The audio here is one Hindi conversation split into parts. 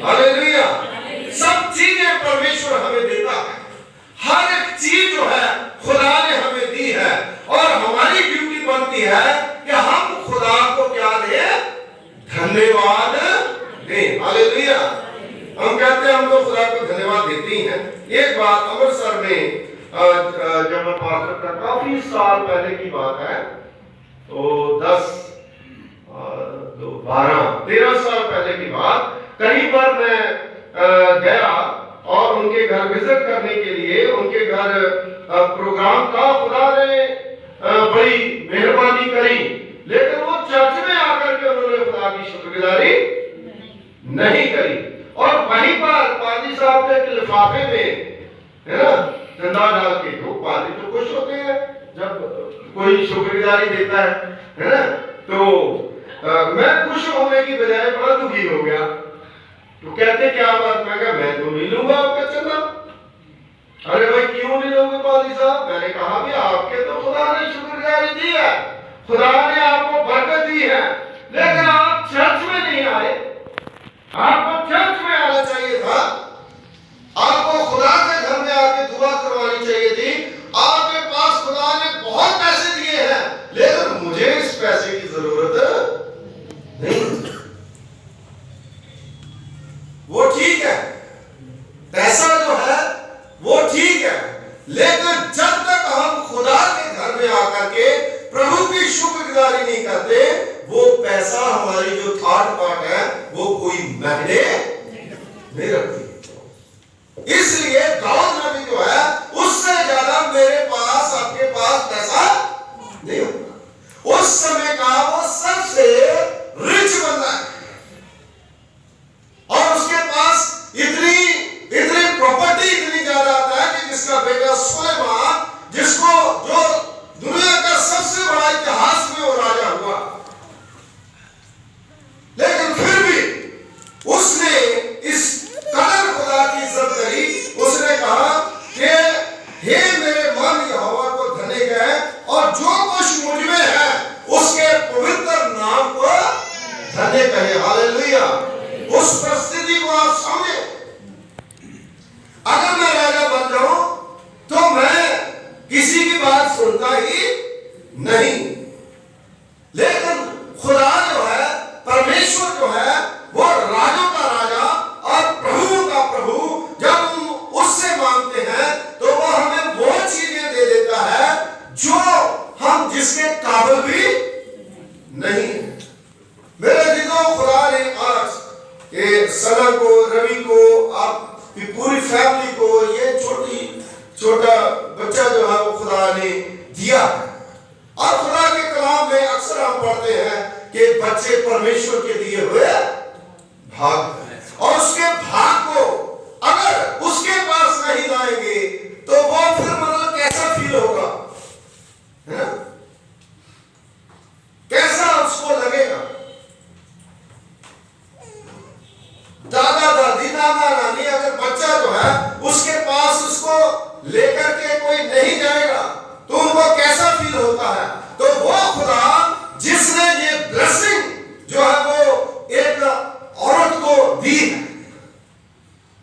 हालेलुया। सब चीजें परमेश्वर हमें देता है, हर एक चीज जो है खुदा ने हमें दी है, और हमारी ड्यूटी बनती है कि हम खुदा को क्या दें? धन्यवाद दें। हालेलुया। हम कहते हैं हम तो खुदा को धन्यवाद देते ही हैं। एक बात अमृतसर में जब मैं पास्टर था, काफी साल पहले की बात है, तो 13 साल पहले की बात, कहीं पर मैं गया और उनके घर विजिट करने के लिए, उनके घर प्रोग्राम था। खुदा ने बड़ी मेहरबानी करी, लेकिन वो चर्च में आकर के उन्होंने खुदा की शुक्रगुजारी नहीं करी। और वहीं पर पादरी साहब के लिफाफे में, है ना, चंदा डाल के, तो पादरी तो खुश होते हैं जब कोई शुक्रगुजारी देता है ना। तो मैं खुश होने की बजाय बड़ा दुखी हो गया। तो कहते क्या बात? मैं कहा मैं तो नहीं लूंगा आपका चंदा। अरे भाई क्यों नहीं लोगे पादरी साहब? मैंने कहा भी आपके तो खुदा ने शुक्रगुजारी दी है, खुदा ने आपको बरकत दी है, लेकिन आप चर्च में नहीं आए। आपको चर्च में आना चाहिए था, आपको खुदा के घर में आके दुआ करवानी चाहिए थी। आपके पास खुदा ने बहुत पैसे दिए हैं, लेकिन मुझे इस पैसे की जरूरत नहीं। वो ठीक है, पैसा जो है वो ठीक है, लेकिन जब तक हम खुदा के घर में आकर के प्रभु की शुक्रगुजारी नहीं करते, वो पैसा हमारी जो थॉट पार्ट है वो कोई मायने नहीं रखती। इसलिए दाऊद नबी जो है उससे ज्यादा मेरे पास, आपके पास पैसा नहीं होता। उस समय का वो सबसे रिच बंदा है, और उसके पास इतनी प्रॉपर्टी इतनी ज्यादा आता है कि जिसका बेटा सुलेमान, जिसको जो दुनिया का सबसे बड़ा इतिहास में वो राजा हुआ, लेकिन फिर भी उसने इस कदर खुदा की इज्जत करी। उसने कहा कि हे मेरे मन यहोवा को धन्य कहे, और जो कुछ मुझ में है उसके पवित्र नाम को धन्य कहे। हालेलुया। उस परिस्थिति को आप समझे। अगर मैं राजा बन जाऊं तो मैं किसी की बात सुनता ही नहीं, लेकिन खुदा जो है, परमेश्वर जो है, वो राजों का राजा और प्रभु का प्रभु, जब हम उससे मांगते हैं तो वो हमें वो चीजें दे देता है जो हम जिसके काबिल भी नहीं है। मेरे दिलों खुदा ने आज ये सना को, रवि को, आपकी पूरी फैमिली को, ये छोटा बच्चा जो है वो खुदा ने दिया है। और खुदा के कलाम में अक्सर हम पढ़ते हैं कि बच्चे परमेश्वर के दिए हुए भाग हैं, और उसके भाग को अगर उसके पास नहीं लाएंगे तो वो फिर मतलब कैसा फील होगा, है ना? कैसा उसको लगेगा? दादा दादी, नाना नानी, अगर बच्चा जो है उसके पास उसको लेकर के कोई नहीं जाएगा तो उनको कैसा फील होता है? तो वो खुदा जिसने ये ब्लेसिंग जो है वो एक औरत को दी है,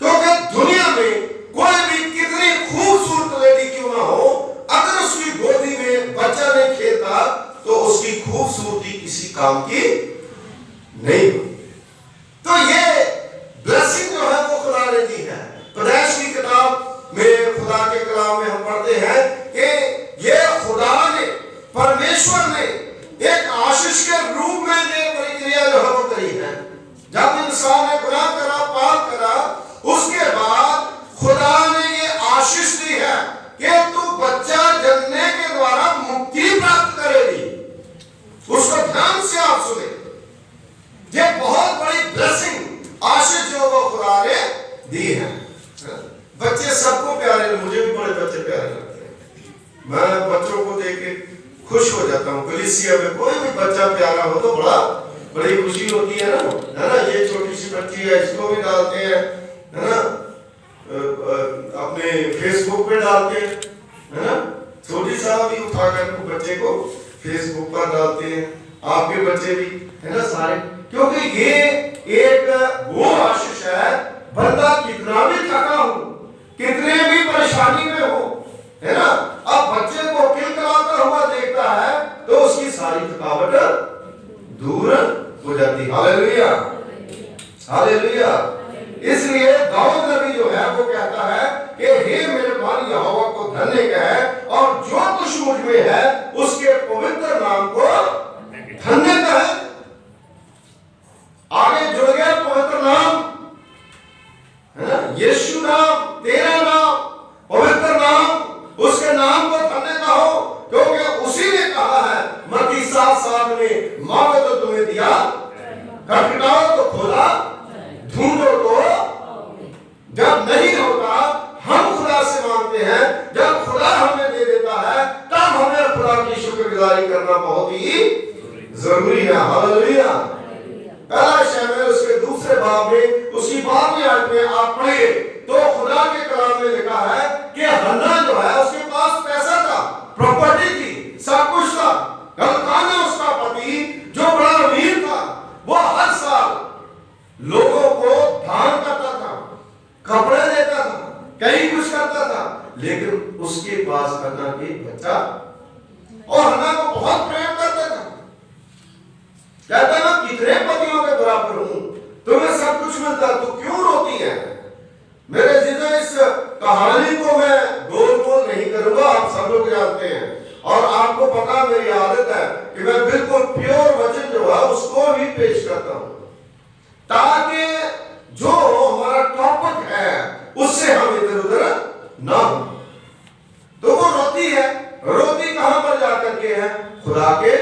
क्योंकि दुनिया में कोई भी कितनी खूबसूरत लेडी क्यों ना हो, अगर उसकी गोदी में बच्चा नहीं खेलता तो उसकी खूबसूरती किसी काम की नहीं होती। तो ये ब्लेसिंग जो है वो खुदा ने दी है। पैदाइश की किताब में, खुदा के कलाम में हम पढ़ते हैं कि ये खुदा ने, परमेश्वर ने एक आशीष के रूप में ये प्रक्रिया जो है वो करी है। जब इंसान ने गुनाह करा, पाप करा, उसके बाद खुदा ने ये आशीष दी है कि तू बच्चा जन्मने के द्वारा मुक्ति प्राप्त करेगी। उसको ध्यान से आप सुने, ये बहुत बड़ी ब्लेसिंग, आशीष जो वो खुदा ने दी है। बच्चे सबको प्यारे, मुझे भी बड़े बच्चे प्यारे लगते हैं। मैं बच्चों को देख के खुश हो जाता हूँ। कलीसिया में कोई भी बच्चा प्यारा हो तो बड़ी खुशी होती है ना। ये छोटी सी बच्ची है, इसको भी डालते हैं, है ना, अपने फेसबुक पे डालते हैं, है ना, छोटी सा भी उठाकर बच्चे को फेसबुक पर डालते हैं। आपके बच्चे भी, है ना, सारे, क्योंकि ये एक वो आशीष है इसलिए दाऊद नबी जो है वो कहता है कि हे मेरे मालिक यहोवा को धन्य कह और जो कुछ मुझ में है उसके पवित्र नाम को धन्य कह। आगे जुड़ गया पवित्र नाम, है ना, यीशु नाम, तेरा नाम, पवित्र नाम, उसके नाम को धन्य कहो, क्योंकि उसी ने कहा है मत्ती 7:7 में, मांगो तो तुम्हें दिया, खटखटाओ तो खोला, ढूंढो तो। जब नहीं होता हम खुदा से मांगते हैं, जब खुदा हमें दे देता है तब हमें खुदा की शुक्रगुजारी करना बहुत ही जरूरी है। हालेलुया। पहला शमूएल उसके दूसरे बाब में उसकी 12वीं आयत में आप पढ़िए तो खुदा के कलाम में लिखा है कि हन्ना जो है उसके पास पैसा था, प्रॉपर्टी थी, सब कुछ था। एल्काना उसका पति जो बड़ा अमीर था, वो हर साल लोगों को दान करता था, कपड़े देता था, कई कुछ करता था, लेकिन उसके पास हन्ना के बच्चा और हन्ना को बहुत प्रेम करता था। कहता है मैं कितने पतियों के बराबर हूं, तुम्हें सब कुछ मिलता, तू क्यों रोती है? मेरे जीजो इस कहानी को मैं गोल मोल नहीं करूंगा, आप सब लोग जानते हैं और आपको पता मेरी आदत है कि मैं बिल्कुल प्योर वचन जो है उसको भी पेश करता हूं ताकि जो हमारा टॉपिक है उससे हम इधर उधर ना हो। तो वो रोती है, रोती कहां पर जाकर के है? खुदा के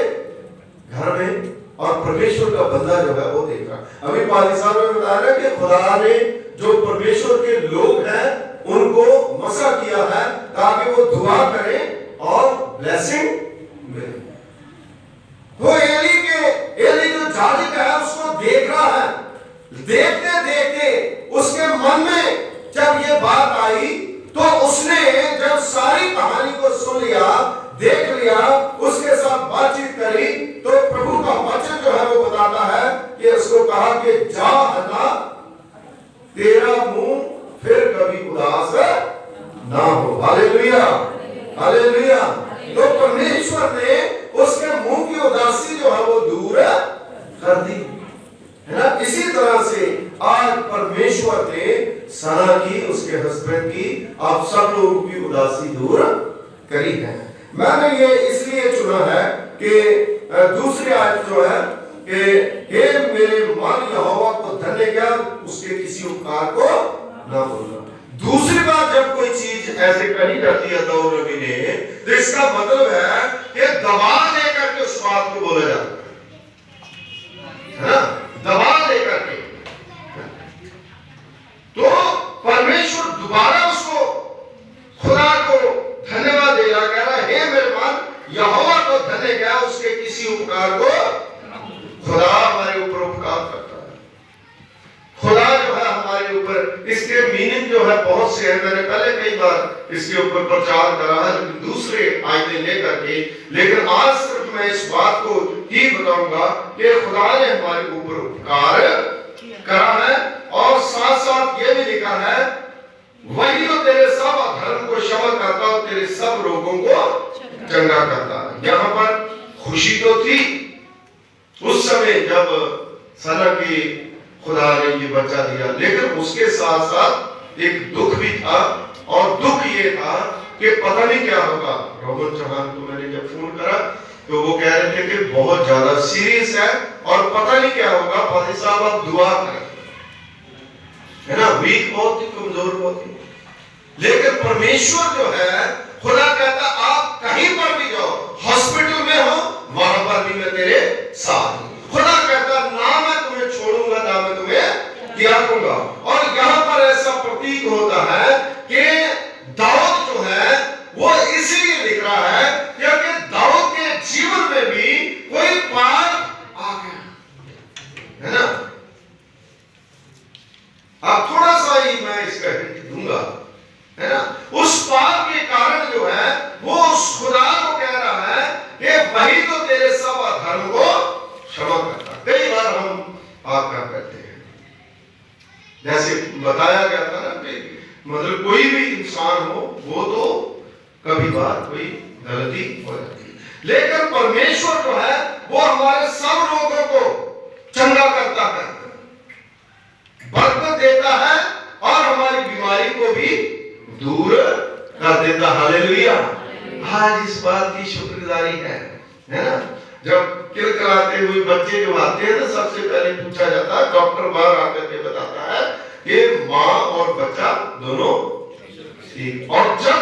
घर में, और परमेश्वर का बंदा जो है वो देख रहा। अभी पाली साहब ने बताया कि खुदा ने जो परमेश्वर के लोग हैं उनको मसा किया है ताकि वो दुआ करें और ब्लेसिंग मिले। तो एली जो जालिक है उसको देख रहा है, देखते देखते उसके मन में जब ये बात आई तो उसने जब सारी कहानी को सुन लिया, देख लिया, उसके साथ बातचीत करी, तो प्रभु का वचन जो है वो बताता है कि उसको कहा कि जा हन्ना, तेरा मुंह फिर कभी उदास ना हो। Hallelujah, hallelujah. तो परमेश्वर ने उसके मुंह की उदासी जो है वो दूर कर दी, है ना। इसी तरह से आज परमेश्वर ने सना की, उसके हस्बैंड की, आप सब लोगों की उदासी दूर करी है। मैंने ये इसलिए चुना है कि दूसरी आयत जो है कि हे मेरे मालिक यहोवा को धन्य कह, उसके किसी उपकार को ना भूलना। दूसरी बात, जब कोई चीज ऐसे कही जाती है दाऊद नबी ने, तो इसका मतलब है कि दबाव लेकर के उस बात को बोला जाता है ना, दबाव लेकर के। तो परमेश्वर दोबारा उसको, खुदा को धन्यवाद दे रहा, कह रहा हे मेरे मान यहोवा को धन्य कह, उसके किसी उपकार को। खुदा हमारे ऊपर उपकार करता है, खुदा जो है हमारे ऊपर, इसके मीनिंग जो है बहुत से है। मैंने पहले कई बार इसके ऊपर प्रचार करा है, लेकिन दूसरे आयतें लेकर के, लेकिन आज सिर्फ मैं इस बात को ही बताऊंगा कि खुदा ने हमारे ऊपर उपकार करा है, और साथ साथ ये भी लिखा है वही तो तेरे सब अधर्म को क्षमा करता और तेरे सब रोगों को चंगा करता है। यहाँ पर खुशी तो थी उस समय जब सना की खुदा ने ये बच्चा दिया, लेकिन उसके साथ साथ एक दुख भी था, और दुख ये था कि पता नहीं क्या होगा। रोहन चौहान को मैंने जब फोन करा तो वो कह रहे थे कि बहुत ज्यादा सीरियस है और पता नहीं क्या होगा, फादर साहब आप दुआ करें, है ना, वीक बहुत ही, कमजोर बहुत ही। लेकिन परमेश्वर जो है, खुदा कहता आप कहीं पर भी जाओ, हॉस्पिटल में हो, वहां पर भी मैं तेरे साथ हूं। खुदा कहता ना मैं तुम्हें छोड़ूंगा, ना मैं तुम्हें त्यागूंगा। और यहाँ पर ऐसा प्रतीक होता है कि दाऊद जो है वो इसलिए लिख रहा है क्योंकि दाऊद के जीवन में भी कोई पाप आ गया, है ना। अब थोड़ा सा ही मैं इसका हिंट दूंगा, है ना। उस पाप के कारण जो है वो उस खुदा को कह रहा है कि वही तो तेरे सब अधर्म को क्षमा करता। कई बार हम पाप क्या करते हैं, जैसे बताया गया था ना कि मतलब कोई भी इंसान हो वो तो कभी बार कोई गलती हो जाती है, लेकिन परमेश्वर जो है वो हमारे सब लोगों को चंगा करता है, बरकत देता है, दूर कर देता। हालेलुया। आज इस बात की शुक्रगुजारी है ना। जब किलकिलाते हुए बच्चे जो आते हैं तो सबसे पहले पूछा जाता है, डॉक्टर बाहर आकर के बताता है कि माँ और बच्चा दोनों ठीक। और जब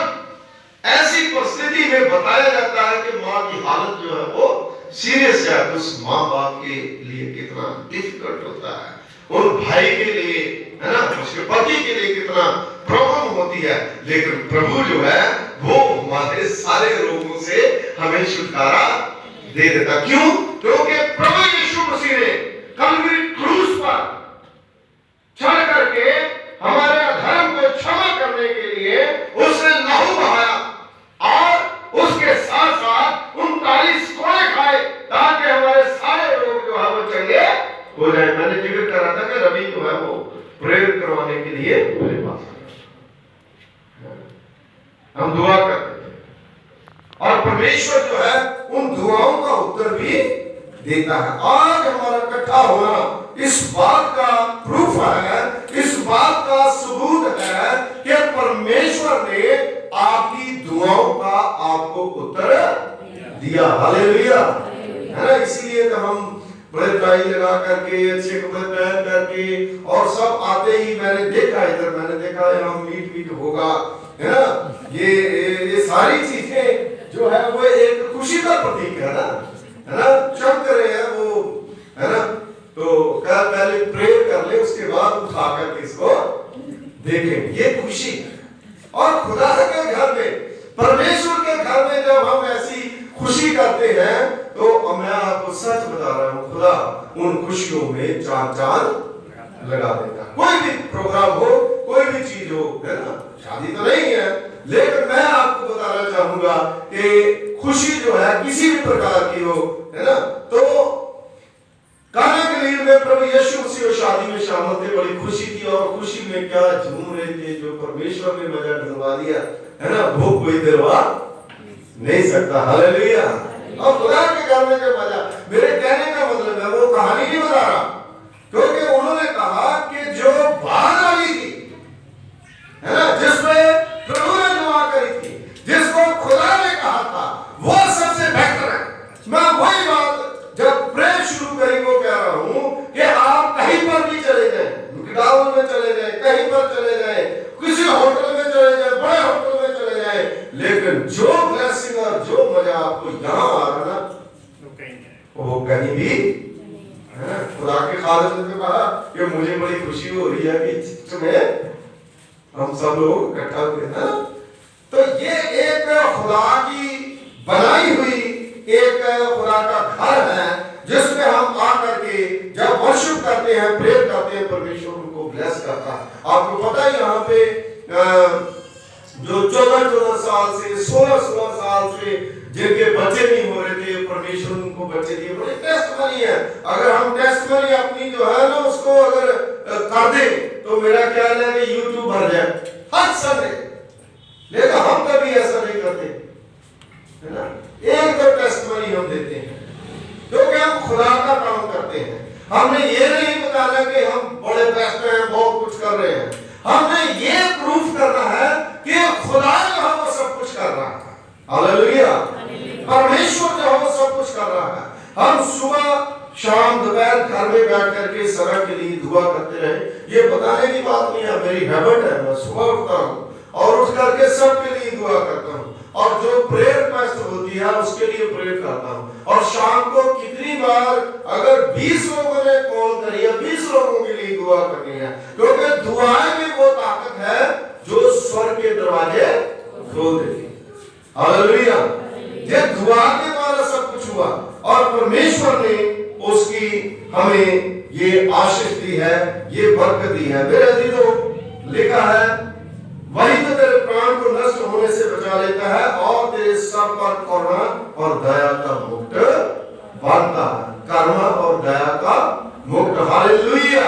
ऐसी परिस्थिति में बताया जाता है कि माँ की हालत जो है वो सीरियस है, तो उस माँ बाप के लिए कितना डिफिकल्ट होता है, उन भाई के लिए है ना, उसके पति के लिए कितना प्रॉब्लम होती है। लेकिन प्रभु जो है वो हमारे सारे रोगों से हमें छुटकारा दे देता। क्यों? क्योंकि प्रभु यीशु मसीह ने कलवरी क्रूस पर चढ़ करके हमारे अधर्म को क्षमा करने के लिए उसने लहू बहाया और उसके साथ साथ 39 कोड़े खाए ताकि हमारे सारे रोग जो है वो चंगे हो जाए। मैंने जिक्र करा था कि रवि जो है वो प्रेयर करवाने के लिए मेरे पास हम दुआ करते थे और परमेश्वर जो है उन दुआओं का उत्तर भी देता है। आज हमारा इकट्ठा होना इस बात का प्रूफ है, इस बात का सबूत है कि परमेश्वर ने आपकी दुआओं का आपको उत्तर दिया। हालेलुया, है ना। इसीलिए तो हम बड़े टाई लगा करके अच्छे कपड़े पहन करके और सब आते ही मैंने देखा इधर, मैंने देखा यहाँ मीट होगा, है ना। ये सारी चीजें जो है वो एक खुशी का प्रतीक है ना, है ना। चमक रहे हैं वो, है ना। तो कल पहले प्रेयर कर ले, उसके बाद उठा करके इसको देखें, ये खुशी। और खुदा के घर में, परमेश्वर के घर में जब हम ऐसी खुशी करते हैं तो मैं आपको सच बता रहा हूँ, खुदा उन खुशियों में चांद चांद लगा देता। कोई भी प्रोग्राम हो, कोई भी चीज हो, है ना। शादी तो नहीं है, लेकिन मैं आपको बताना चाहूंगा कि खुशी जो है किसी भी प्रकार की हो, है ना। तो काना गलील में प्रभु यीशु मसीह शादी में शामिल थे, बड़ी खुशी थी और खुशी में क्या झूम रहे थे। जो परमेश्वर ने मजा दिलवा दिया, है ना, वो कोई दिलवा नहीं सकता। हालेलुया। और खुदा के घर में जो मजा, मेरे कहने का मतलब है वो कहानी नहीं बता रहा, क्योंकि उन्होंने कहा कि जो बाहर वाली थी, है ना, जिसमें प्रभु ने दुआ करी थी, जिसको खुदा ने कहा था, वो सबसे बेहतर है। मैं वही बात जब प्रेयर शुरू करी वो कह रहा हूं कि आप कहीं पर भी चले जाएं, गाँव में चले जाएं, कहीं पर चले जाएं, किसी होटल में चले जाएं, बड़े होटल में चले जाएं, लेकिन जो ब्लेसिंग और जो मजा आपको यहाँ आ रहा ना वो कहीं भी, है ना। खुदा के खादिम ने कहा कि मुझे बड़ी खुशी हो रही है कि तुम्हें हम सब लोग इकट्ठा हुए ना। तो ये एक खुदा की बनाई हुई एक खुदा का घर है जिसमें हम आकर के जब वर्शिप करते हैं, प्रेयर करते हैं, परमेश्वर उनको ब्लेस करता है। आपको पता है यहाँ पे जो 14-14 साल से 16-16 साल से जिनके बच्चे नहीं हो रहे थे, परमेश्वर उनको बच्चे दिए। बड़े टेस्टमनी है। अगर हम टेस्टमनी अपनी जो है ना उसको अगर कर दे तो मेरा ख्याल है कि यूट्यूब भर जाए हर समय, लेकिन हम कभी ऐसा नहीं करते, है ना। एक दो टेस्टमनी हम देते हैं क्योंकि हम खुदा का काम करते हैं। हमने ये नहीं बताना कि हम बड़े बेस्ट हैं, बहुत कुछ कर रहे हैं। हमने ये प्रूफ करना है कि खुदा जो है वो सब कुछ कर रहा है। हालेलुया। परमेश्वर जो है वो सब कुछ कर रहा है। हम सुबह शाम दोपहर घर में बैठ करके सड़क के लिए दुआ करते रहे, ये बताने की बात नहीं है, मेरी हैबिट है। मैं सुबह उठता हूँ और उठ करके सबके लिए दुआ करता हूँ, और जो प्रेयर रिक्वेस्ट होती है उसके लिए प्रेयर करता हूँ। और शाम को कितनी बार अगर 20 लोगों ने कॉल करी है, 20 लोगों के लिए दुआ करनी है, क्योंकि दुआएं में वो ताकत है जो स्वर्ग के दरवाजे खोल देती है। हालेलुया। ये दुआ के द्वारा सब कुछ हुआ और परमेश्वर ने उसकी हमें ये आशीष दी है, ये बरकत दी है। मेरे अजीजों, लिखा है वही तो तेरे प्राण को नष्ट होने से बचा लेता है और तेरे सर पर करुणा और दया का मुकुट बांधता है। करुणा और दया का मुकुट। हालेलुया।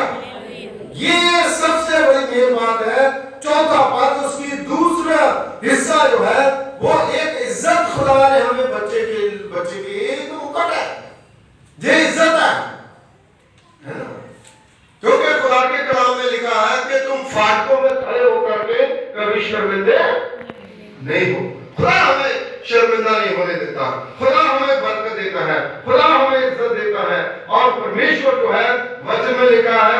ये सबसे बड़ी मेन बात है। चौथा बात, उसकी दूसरा हिस्सा जो है वो एक इज्जत खुदा ने हमें बच्चे की मुकुट है, ये इज्जत है ना। क्योंकि खुदा के कलाम में लिखा है कि तुम फाटकों में खड़े होकर के कभी शर्मिंदे नहीं हो। खुदा हमें शर्मिंदा नहीं होने देता, खुदा हमें बरकत देता है, खुदा हमें इज्जत देता है। और परमेश्वर जो है वचन में लिखा है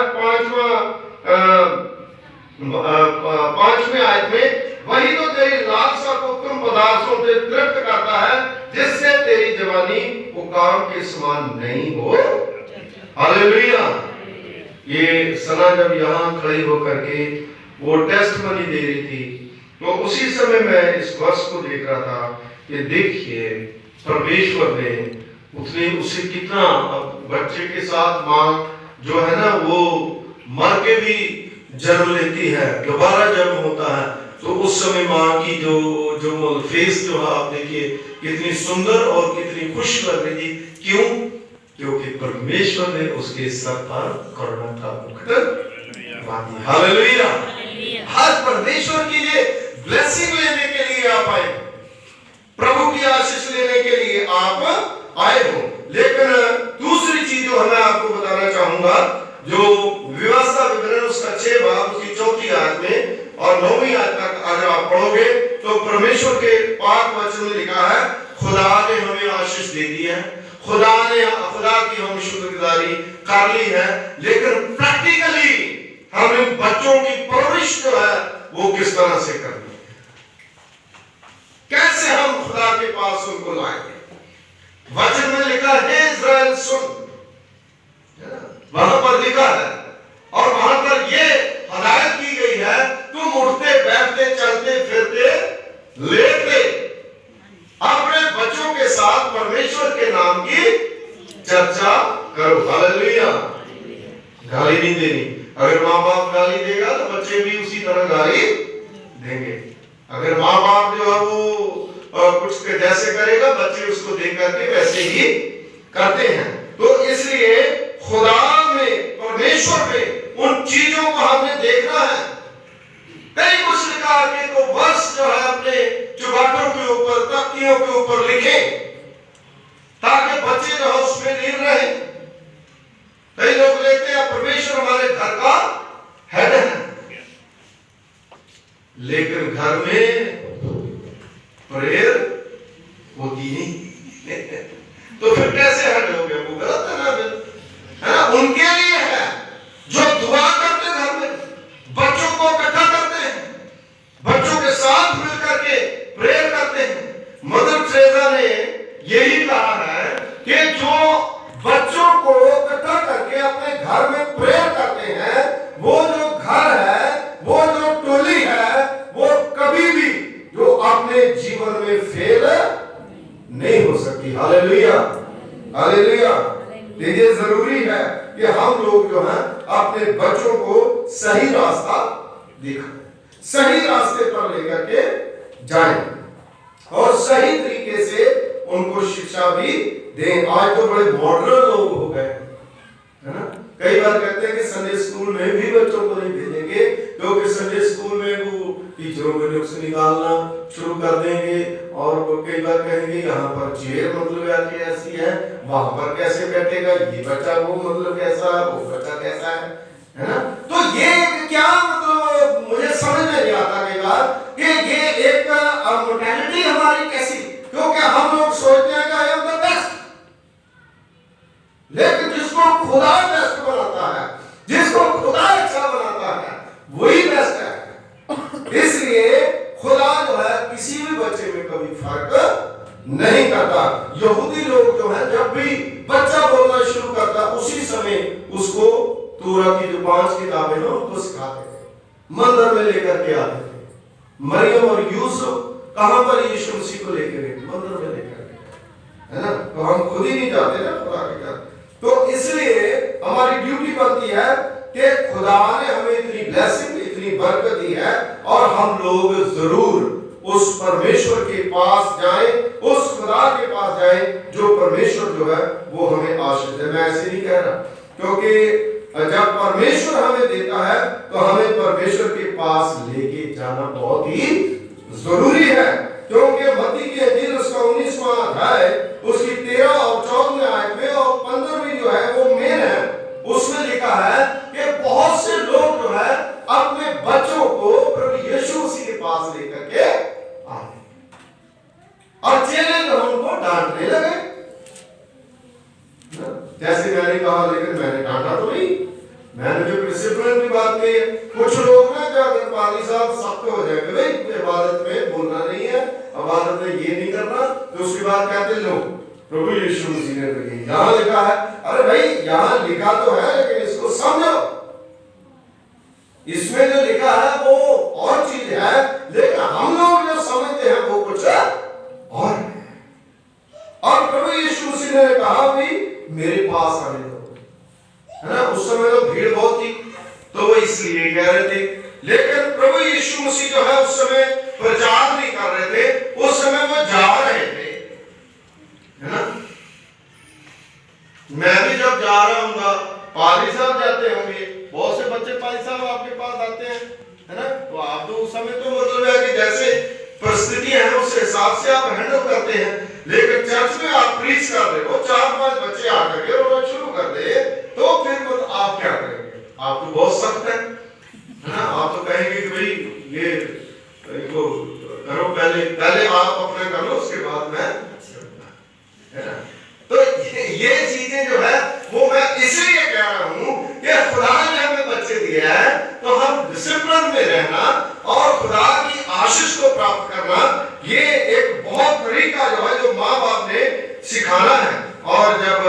5वें आयत में, वही तो तेरी लालसा को तुम पदार्थों से तृप्त करता है जिससे तेरी जवानी वो काम के समान नहीं हो। हालेलुया। ये सना जब यहाँ खड़ी होकर के वो टेस्ट मनी दे रही थी, तो उसी समय मैं इस वर्ष को देख रहा था कि देखिए परमेश्वर ने उसे कितना, बच्चे के साथ माँ जो है ना वो मर के भी जन्म लेती है, दोबारा जन्म होता है, तो उस समय माँ की जो फेस जो है आप देखिए कितनी सुंदर और कितनी खुश लग रही थी। क्यों? क्योंकि परमेश्वर ने उसके सर पर करुणा का मुकुट बांधा। हालेलुया। हर परमेश्वर की ये ब्लेसिंग लेने के लिए आप आए, प्रभु की आशीष लेने के लिए आप आए हो। लेकिन दूसरी चीज जो मैं आपको बताना चाहूंगा, जो व्यवस्था विवरण उसका 6 भाग उसकी 4थी आयत में और 9वीं आयत तक अगर आप पढ़ोगे तो परमेश्वर के पाक वचन में लिखा है, खुदा ने हमें आशीष दे दी है, खुदा की हम शुक्रगुजारी कर ली है, लेकिन प्रैक्टिकली हमें बच्चों की परवरिश जो है वो किस तरह से करनी है, कैसे हम खुदा के पास उनको लाएंगे। वचन में लिखा है इज़राइल सुन, वहां पर लिखा है और वहां पर ये हदायत की गई है, तुम उठते बैठते चलते फिरते लेते अपने बच्चों के साथ परमेश्वर के नाम की चर्चा करो। हालेलुया। गाली नहीं देनी। अगर माँ बाप गाली देगा तो बच्चे भी उसी तरह गाली देंगे। अगर माँ बाप जो है वो कुछ जैसे करेगा, बच्चे उसको देख करके वैसे ही करते हैं। तो इसलिए खुदा में, परमेश्वर में उन चीजों को हमने देखना है। कई कुछ लिखा कि तो वर्ष जो है अपने चुगाटों के ऊपर, तख्तियों के ऊपर लिखे ताकि बच्चे जो है उसमें लीन रहे। कई लोग लेते हैं परमेश्वर हमारे घर का हेड है, लेकिन घर में प्रेयर होती नहीं तो फिर कैसे हेड हो गया? वो गलत है ना, है ना? उनके लिए है जो दुआ करते घर में, बच्चों को इकट्ठा करते हैं, बच्चों के साथ मिलकर के प्रेयर करते हैं। मदर टेरेसा ने यही कहा है कि जो बच्चों को इकट्ठा करके अपने घर में प्रेयर करते हैं, वो जो घर है, वो जो टोली है, वो कभी भी जो अपने जीवन में फेल नहीं हो सकती। हालेलुया। हालेलुया। ये जरूरी है कि हम लोग जो हैं अपने बच्चों को सही रास्ता दिखाएं, सही रास्ते पर लेकर के जाएं और सही तरीके से उनको शिक्षा भी दें। आज तो बड़े मॉडर्न लोग हो गए, है ना? कई बार कहते हैं कि संडे स्कूल में भी बच्चों को नहीं भेजेंगे, क्योंकि संडे स्कूल में वो टीचरों के नुक्स निकालना शुरू कर देंगे और वो कई बार कहेंगे यहाँ पर चेयर मतलब ऐसी है, वहां पर कैसे बैठेगा ये बच्चा, वो मतलब कैसा है, वो बच्चा कैसा है ना? तो ये क्या मतलब मुझे समझ में नहीं आता कई बार कि ये एक मोर्टेलिटी हमारी कैसी, क्योंकि हम लोग सोचते हैं कि आई एम द बेस्ट, लेकिन जिसको खुदा बेस्ट बनाता है, जिसको खुदा अच्छा बनाता है, वही बेस्ट है। इसलिए खुदा जो है किसी भी बच्चे में कभी फर्क नहीं करता। यहूदी लोग जो है जब भी बच्चा बोलना शुरू करता उसी समय उसको तोरा की जो 5 किताबें ना उनको सिखाते थे, मंदिर में लेकर के आते थे। मरियम और यूसुफ कहां पर यीशु मसीह को लेकर गए? मंदिर में लेकर गए, है ना? तो हम खुद ही नहीं जाते ना खुदा के घर। तो इसलिए हमारी ड्यूटी बनती है कि खुदा ने हमें इतनी ब्लेसिंग, इतनी बरकत दी है और हम लोग जरूर उस परमेश्वर के पास जाएं, उस खुदा के पास जाएं जो परमेश्वर जो है वो हमें आशीष दे। मैं ऐसे नहीं कह रहा, क्योंकि जब परमेश्वर हमें देता है तो हमें परमेश्वर के पास लेके जाना बहुत ही जरूरी है। क्योंकि मत्ती की इंजील उसका 19वां अध्याय उसकी 13 और 14वें आयत में और 15वीं जो है वो मेन है, उसमें लिखा है कि बहुत से लोग जो है अपने बच्चों को प्रभु यीशु मसीह के पास लेकर के आए। कुछ लोग ना जो अगर पादी साहब सख्त हो जाएंगे, भाई इबादत में बोलना नहीं है, इबादत में ये नहीं करना, तो उसके बाद कहते लो प्रभु यीशु मसीह ने तो यहाँ लिखा है। अरे भाई यहाँ लिखा तो है, लेकिन इसको समझो। इसमें जो लिखा है वो और चीज है, लेकिन हम लोग जो समझते हैं वो कुछ और है। और प्रभु यीशु मसीह ने कहा भी मेरे पास आने दो, है ना। उस समय तो भीड़ बहुत थी, तो वो इसलिए कह रहे थे। लेकिन प्रभु यीशु मसीह जो है उस समय प्रचार नहीं कर रहे थे, उस समय वो जा रहे थे, है ना। मैं भी जब जा रहा हूँ, पादरी साहब जाते होंगे, बहुत से बच्चे पादरी साहब आपके पास आते हैं, है ना। तो आप तो उस समय तो मतलब है कि जैसे परिस्थितियां हैं उस हिसाब से आप हैंडल करते हैं। लेकिन चर्च में आप प्रीच कर रहे हो, 4-5 बच्चे आकर के रोना शुरू कर दे, तो फिर मतलब आप क्या करेंगे? आप तो बहुत सख्त है ना। आप तो कहेंगे कि भाई ये इनको करो, पहले आप अपना कर लो, उसके बाद मैं, है ना। तो ये चीजें जो है वो मैं इसलिए कह रहा हूं कि खुदा ने हमें बच्चे दिए हैं, तो हम डिसिप्लिन में रहना और खुदा की आशीष को प्राप्त करना, ये एक बहुत तरीका जो है जो माँ बाप ने सिखाना है। और जब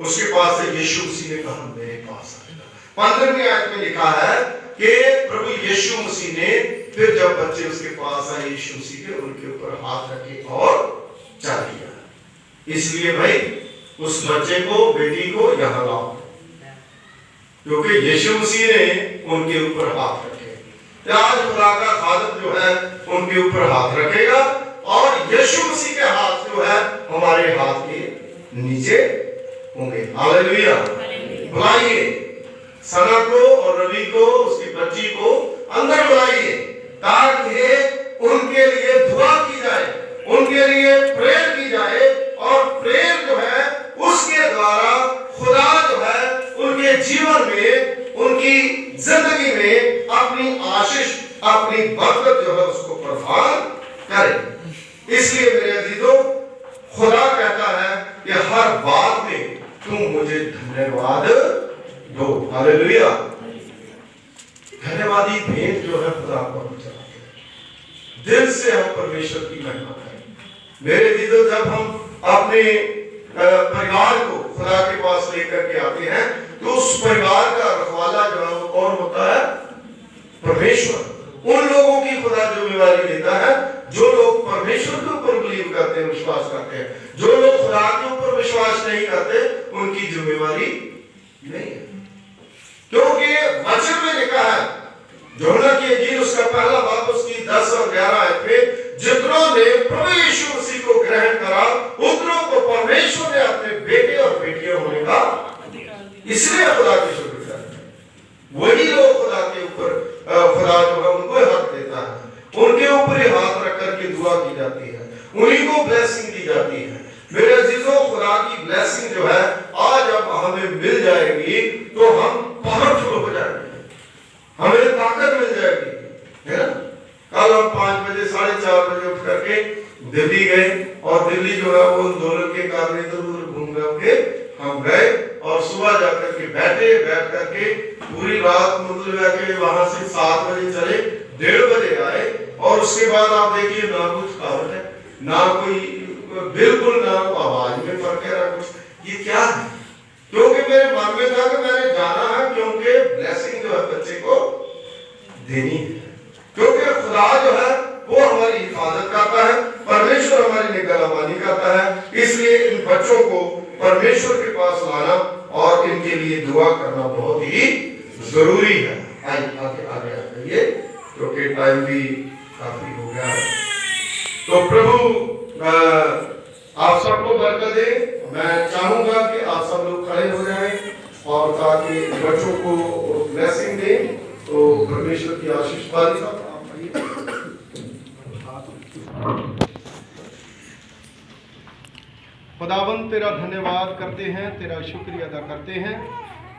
उसके पास से यीशु मसीह ने कहा मेरे पास आएगा, 15वीं आयत में लिखा है कि प्रभु यीशु मसीह ने फिर जब बच्चे उसके पास आए यीशु मसीह के, उनके ऊपर हाथ रखे और चल दिया। इसलिए भाई उस बच्चे को, बेटी को यहां लाओ, क्योंकि यीशु मसीह ने उनके ऊपर हाथ रखे। तो आज खुदा का खादम जो है उनके ऊपर हाथ रखेगा, और यीशु मसीह के हाथ जो है हमारे हाथ के नीचे होंगे। हालेलुया। बुलाइए सना को और रवि को, उसकी बच्ची को अंदर बुलाइए, ताकि उनके लिए दुआ की जाए, उनके लिए प्रेयर की जाए, और प्रेयर जो है उसके द्वारा खुदा जो है उनके जीवन में, उनकी जिंदगी में अपनी आशीष, अपनी बरकत जो है उसको प्रदान करे। इसलिए मेरे अजीजों, खुदा कहता है कि हर बात में तुम मुझे धन्यवाद दो। हालेलुया। धन्यवादी भेंट जो है खुदा को हम चढ़ाते हैं, दिल से हम परमेश्वर की महिमा करें। मेरे अजीजों, जब हम अपने परिवार को खुदा के पास लेकर के आते हैं, तो उस परिवार का रखवाला जो है वो कौन होता है? परमेश्वर। उन लोगों की खुदा जिम्मेवारी लेता है जो लोग परमेश्वर के ऊपर बिलीव करते हैं, विश्वास करते हैं। जो लोग खुदा के ऊपर विश्वास नहीं करते, उनकी जिम्मेवारी नहीं है। क्योंकि वचन में लिखा है, यूहन्ना की इंजील उसका पहला बाब उसकी 10 और 11 आयत में, जितनों ने प्रभु यीशु मसीह को ग्रहण करा उतनों को परमेश्वर ने अपने बेटे और बेटियां होने का इसलिए खुदा की शुक्रिया। वही लोग खुदा के ऊपर, खुदा जो है उनको हक देता है, उनके ऊपर ही हाथ रख करके दुआ की जाती है, उन्हीं को ब्लेसिंग दी जाती है। मेरे अजीजों, खुदा की ब्लेसिंग जो है आज अब हमें मिल जाएगी तो हम पावरफुल हो जाएंगे, हमें ताकत मिल जाएगी, है ना। कल हम 5 बजे 4:30 बजे उठ करके दिल्ली गए, और दिल्ली जो है वो आंदोलन के कारण इधर उधर घूम के हम गए, और सुबह जाकर के बैठ करके पूरी रात मतलब है कि वहां से 7 बजे चले, 1:30 बजे आए, और उसके बाद आप देखिए ना कुछ थकावट है, ना कोई बिल्कुल ना आवाज में फर्क है, ना कुछ। ये क्या है? क्योंकि मेरे मन में था कि मैंने जाना है, क्योंकि ब्लेसिंग जो है बच्चे को देनी है, क्योंकि खुदा जो है वो हमारी हिफाजत करता है, परमेश्वर हमारी निगरानी करता है। इसलिए इन बच्चों को परमेश्वर के पास लाना और इनके लिए दुआ करना बहुत ही जरूरी है। आगे आइए, क्योंकि टाइम भी काफी हो गया है। तो प्रभु आप सबको बरकत दे। मैं चाहूंगा कि आप सब लोग खड़े हो जाएं, और ताकि बच्चों को ब्लेसिंग दें, तो परमेश्वर की आशीष पाली। खुदावंद तेरा धन्यवाद करते हैं, तेरा शुक्रिया अदा करते हैं।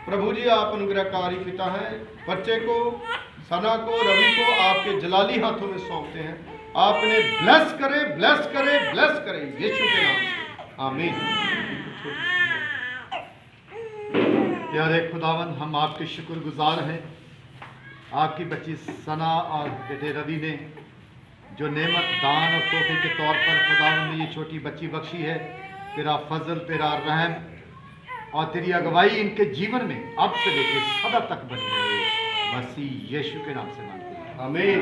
प्रभु जी, आप अनुग्रहकारी पिता हैं। बच्चे को, सना को, रवि को आपके जलाली हाथों में सौंपते हैं। आपने ब्लेस करे, ब्लेस करे, ब्लेस करे, यीशु के नाम से, आमीन। प्यारे खुदावंद, हम आपके शुक्रगुजार हैं आपकी बच्ची सना और बेटे रवि ने जो नेमत दान और तोहफे के तौर पर खुदावंद ने ये छोटी बच्ची बख्शी है, तेरा फजल, तेरा रहम और तेरी अगुवाई इनके जीवन में अब से लेकर सदा तक बनी रहे। मसीह यीशु के नाम से मांगते हैं, आमीन।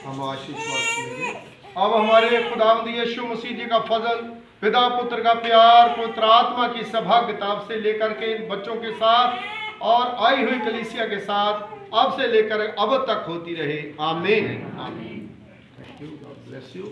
हम आशीर्वाद लेंगे। अब हमारे खुदावंद यीशु मसीह जी का फजल, पिता पुत्र का प्यार, पवित्र आत्मा की सौभाग्यता से लेकर के इन बच्चों के साथ और आई हुई कलीसिया के साथ अब से लेकर अब तक होती रहे। आमीन। आमीन। Thank you, God bless you.